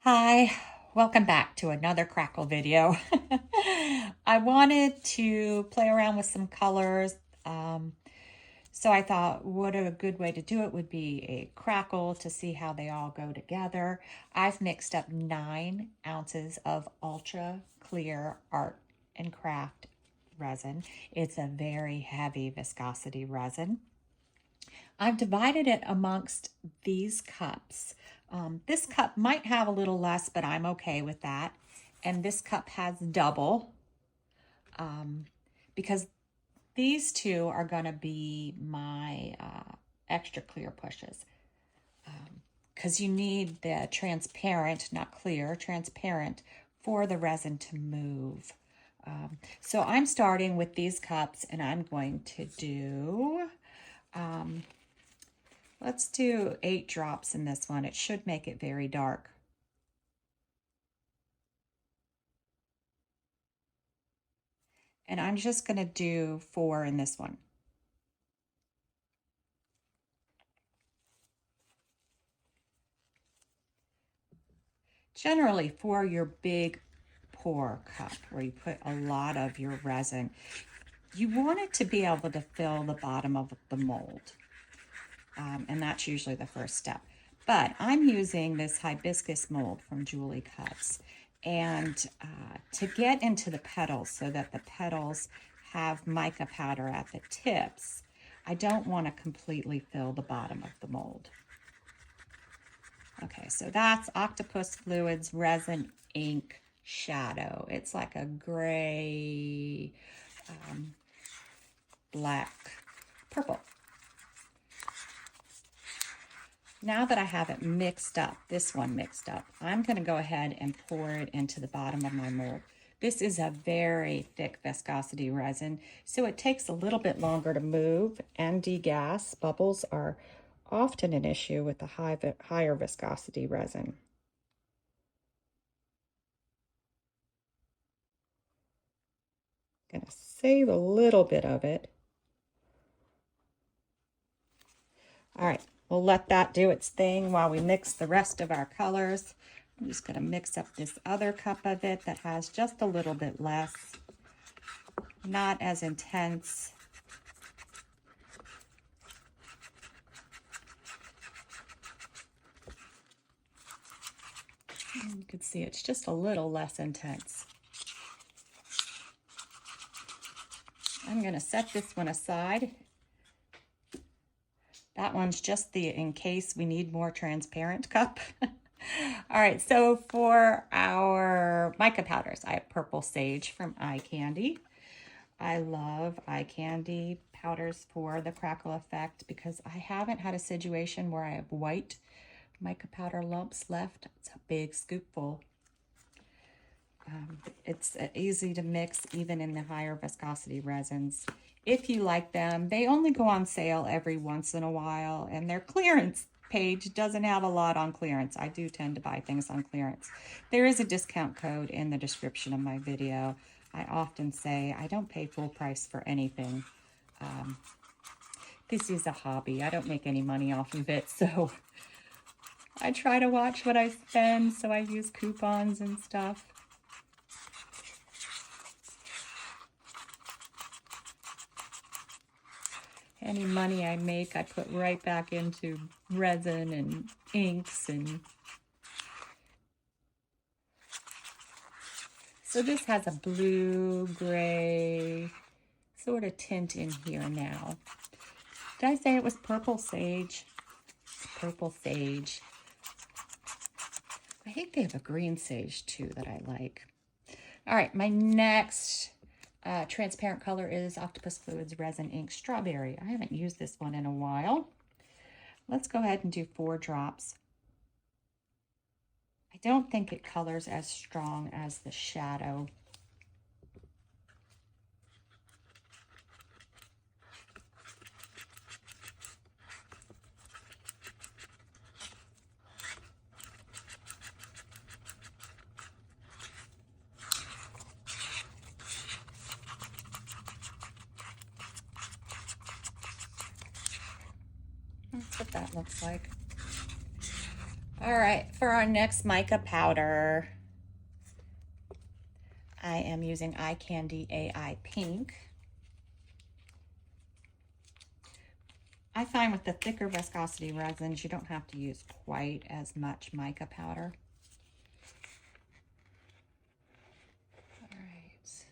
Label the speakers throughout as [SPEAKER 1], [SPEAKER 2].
[SPEAKER 1] Hi, welcome back to another Crackle video. I wanted to play around with some colors, so I thought what a good way to do it would be a crackle to see how they all go together. I've mixed up 9 ounces of ultra clear art and craft resin. It's a very heavy viscosity resin. I've divided it amongst these cups. This cup might have a little less, but I'm okay with that. And this cup has double because these two are going to be my extra clear pushes. Because you need the transparent, not clear, transparent for the resin to move. So I'm starting with these cups and I'm going to do... let's do 8 drops in this one. It should make it very dark. And I'm just going to do 4 in this one. Generally, for your big pour cup where you put a lot of your resin, you want it to be able to fill the bottom of the mold. And that's usually the first step. But I'm using this hibiscus mold from Julie Cuts. And to get into the petals so that the petals have mica powder at the tips, I don't want to completely fill the bottom of the mold. Okay, so that's Octopus Fluids Resin Ink Shadow. It's like a gray, black, purple. Now that I have it mixed up, this one mixed up, I'm going to go ahead and pour it into the bottom of my mold. This is a very thick viscosity resin, so it takes a little bit longer to move and degas. Bubbles are often an issue with the higher viscosity resin. I'm going to save a little bit of it. All right, we'll let that do its thing while we mix the rest of our colors. I'm just going to mix up this other cup of it that has just a little bit less, not as intense. You can see it's just a little less intense. I'm going to set this one aside. That one's just the in case we need more transparent cup. All right, so for our mica powders, I have Purple Sage from Eye Candy. I love Eye Candy powders for the crackle effect because I haven't had a situation where I have white mica powder lumps left. It's a big scoopful. It's easy to mix even in the higher viscosity resins. If you like them, they only go on sale every once in a while, and their clearance page doesn't have a lot on clearance. I do tend to buy things on clearance. There is a discount code in the description of my video. I often say I don't pay full price for anything. This is a hobby. I don't make any money off of it, so I try to watch what I spend, so I use coupons and stuff. Any money I make, I put right back into resin and inks. And so this has a blue, gray sort of tint in here now. Did I say it was Purple Sage? Purple Sage. I think they have a green sage too that I like. All right, my next transparent color is Octopus Fluids Resin Ink Strawberry. I haven't used this one in a while. Let's go ahead and do 4 drops. I don't think it colors as strong as the shadow. That's what that looks like. All right, for our next mica powder, I am using Eye Candy AI Pink. I find with the thicker viscosity resins, you don't have to use quite as much mica powder. All right,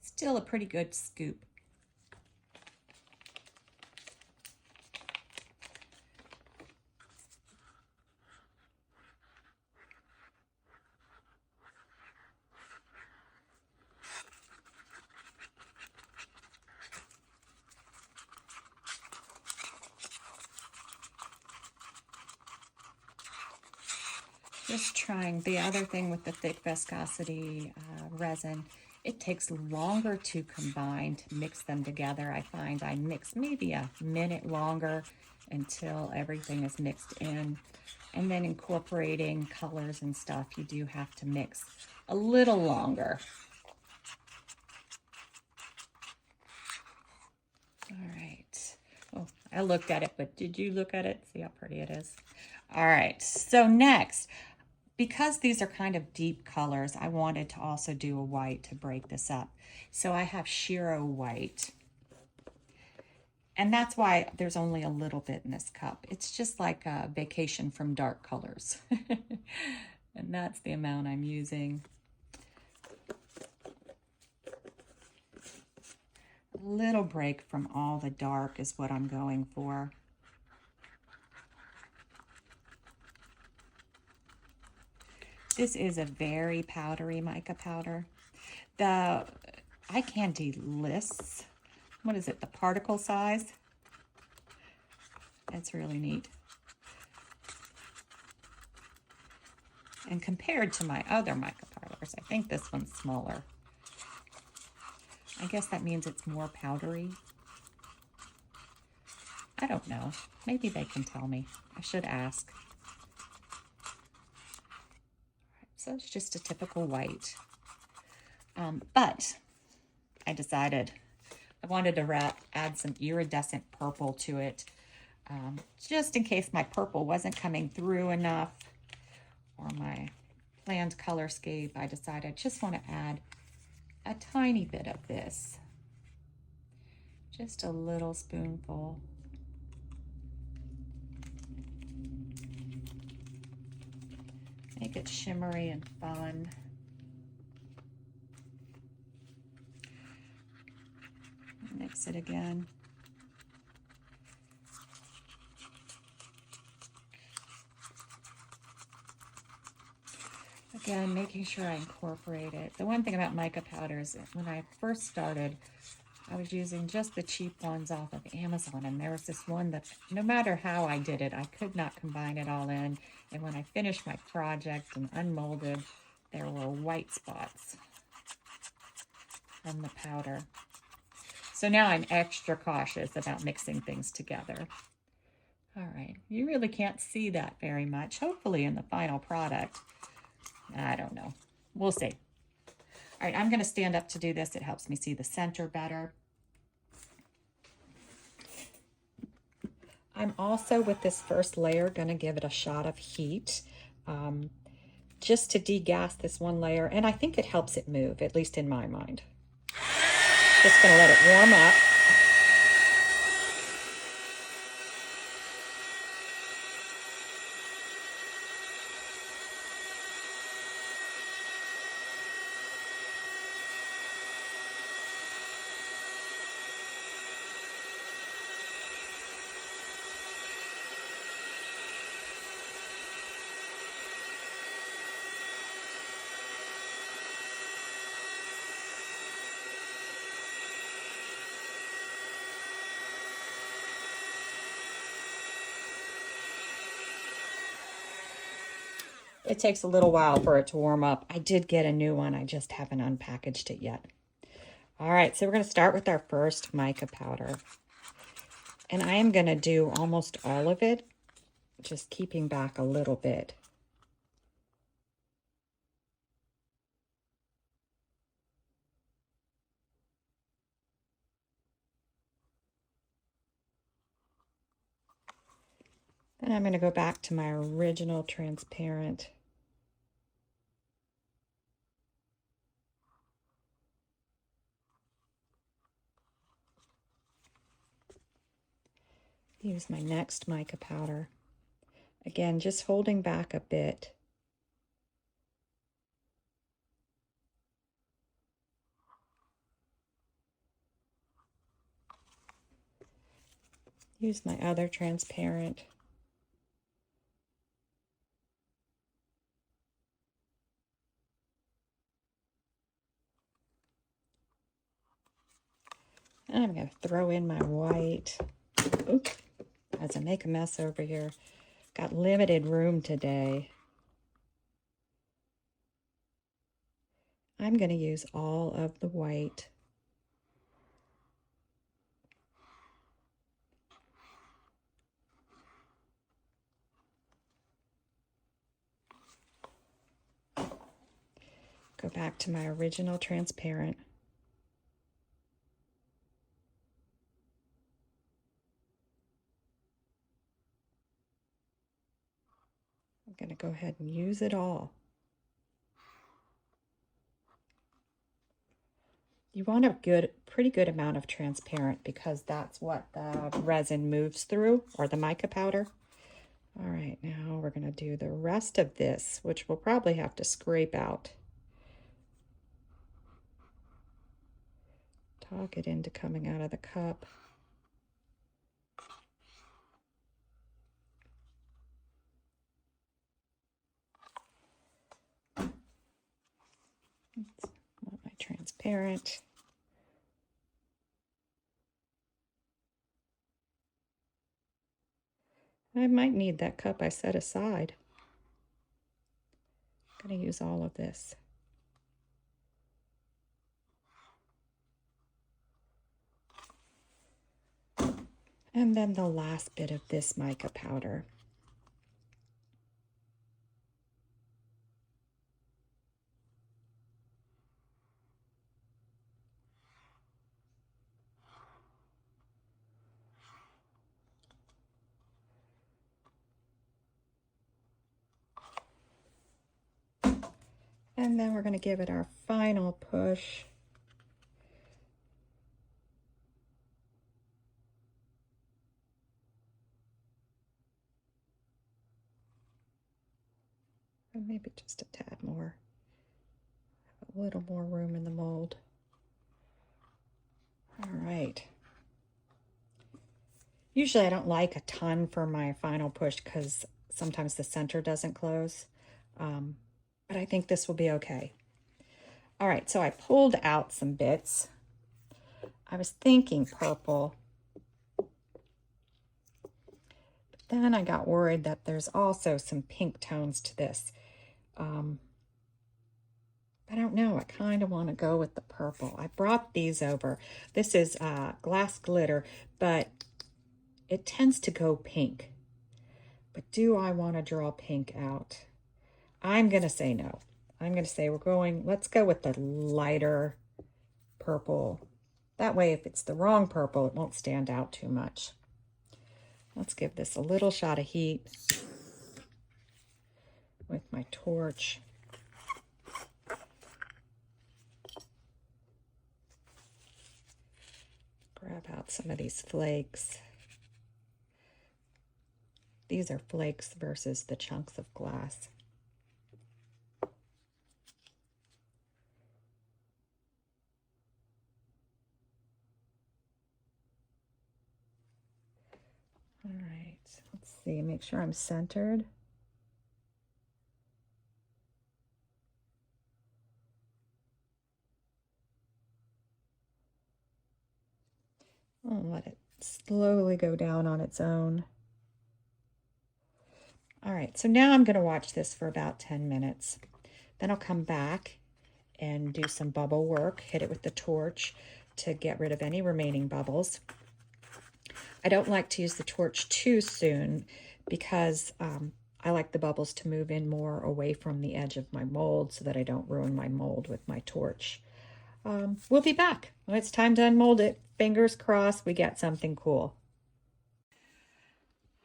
[SPEAKER 1] still a pretty good scoop. Just trying. The other thing with the thick viscosity resin, it takes longer to combine, to mix them together. I find I mix maybe a minute longer until everything is mixed in. And then incorporating colors and stuff, you do have to mix a little longer. All right. Oh, I looked at it, but did you look at it? See how pretty it is? All right. So next, because these are kind of deep colors, I wanted to also do a white to break this up. So I have Shiro white. And that's why there's only a little bit in this cup. It's just like a vacation from dark colors. And that's the amount I'm using. A little break from all the dark is what I'm going for. This is a very powdery mica powder. The Eye Candy lists, what is it, the particle size? That's really neat. And compared to my other mica powders, I think this one's smaller. I guess that means it's more powdery. I don't know. Maybe they can tell me. I should ask. So it's just a typical white. But I decided I wanted to add some iridescent purple to it, just in case my purple wasn't coming through enough, or my planned colorscape. I decided I just want to add a tiny bit of this, just a little spoonful. Make it shimmery and fun. Mix it again. Again, making sure I incorporate it. The one thing about mica powders, when I first started, I was using just the cheap ones off of Amazon, and there was this one that no matter how I did it, I could not combine it all in. And when I finished my project and unmolded, there were white spots from the powder. So now I'm extra cautious about mixing things together. All right, you really can't see that very much, hopefully in the final product. I don't know. We'll see. All right, I'm going to stand up to do this. It helps me see the center better. I'm also, with this first layer, going to give it a shot of heat just to degas this one layer. And I think it helps it move, at least in my mind. Just going to let it warm up. It takes a little while for it to warm up. I did get a new one. I just haven't unpackaged it yet. All right, so we're going to start with our first mica powder. And I am going to do almost all of it, just keeping back a little bit. And I'm going to go back to my original transparent. Use my next mica powder. Again, just holding back a bit. Use my other transparent. And I'm going to throw in my white. Oops, as I make a mess over here. Got limited room today. I'm going to use all of the white. Go back to my original transparent. I'm going to go ahead and use it all. You want a pretty good amount of transparent because that's what the resin moves through, or the mica powder. All right, now we're going to do the rest of this, which we'll probably have to scrape out. Talk it into coming out of the cup. Want my transparent. I might need that cup I set aside. I'm going to use all of this. And then the last bit of this mica powder. And then we're going to give it our final push. Or maybe just a tad more. A little more room in the mold. All right. Usually I don't like a ton for my final push because sometimes the center doesn't close. But I think this will be okay. All right, so I pulled out some bits. I was thinking purple. But then I got worried that there's also some pink tones to this. I don't know, I kind of want to go with the purple. I brought these over. This is glass glitter, but it tends to go pink. But do I want to draw pink out? I'm going to say no. I'm going to say let's go with the lighter purple. That way, if it's the wrong purple, it won't stand out too much. Let's give this a little shot of heat with my torch. Grab out some of these flakes. These are flakes versus the chunks of glass. All right, let's see, make sure I'm centered. I'll let it slowly go down on its own. All right, so now I'm going to watch this for about 10 minutes. Then I'll come back and do some bubble work, hit it with the torch to get rid of any remaining bubbles. I don't like to use the torch too soon because I like the bubbles to move in more away from the edge of my mold so that I don't ruin my mold with my torch. We'll be back when it's time to unmold it. Fingers crossed we get something cool.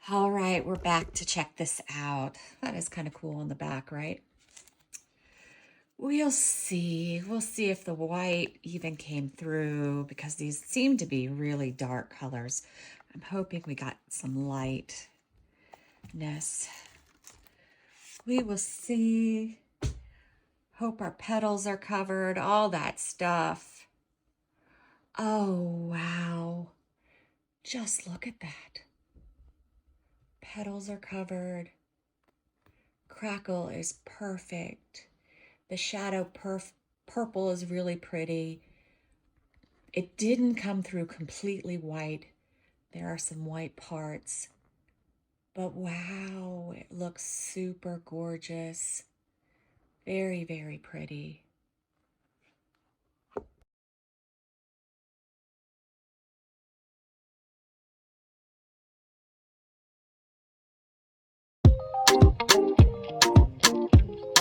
[SPEAKER 1] All right, we're back to check this out. That is kind of cool on the back, right? We'll see. We'll see if the white even came through because these seem to be really dark colors. I'm hoping we got some lightness. We will see. Hope our petals are covered, all that stuff. Oh, wow. Just look at that. Petals are covered. Crackle is perfect. The shadow purple is really pretty. It didn't come through completely white. There are some white parts. But wow, it looks super gorgeous. Very, very pretty.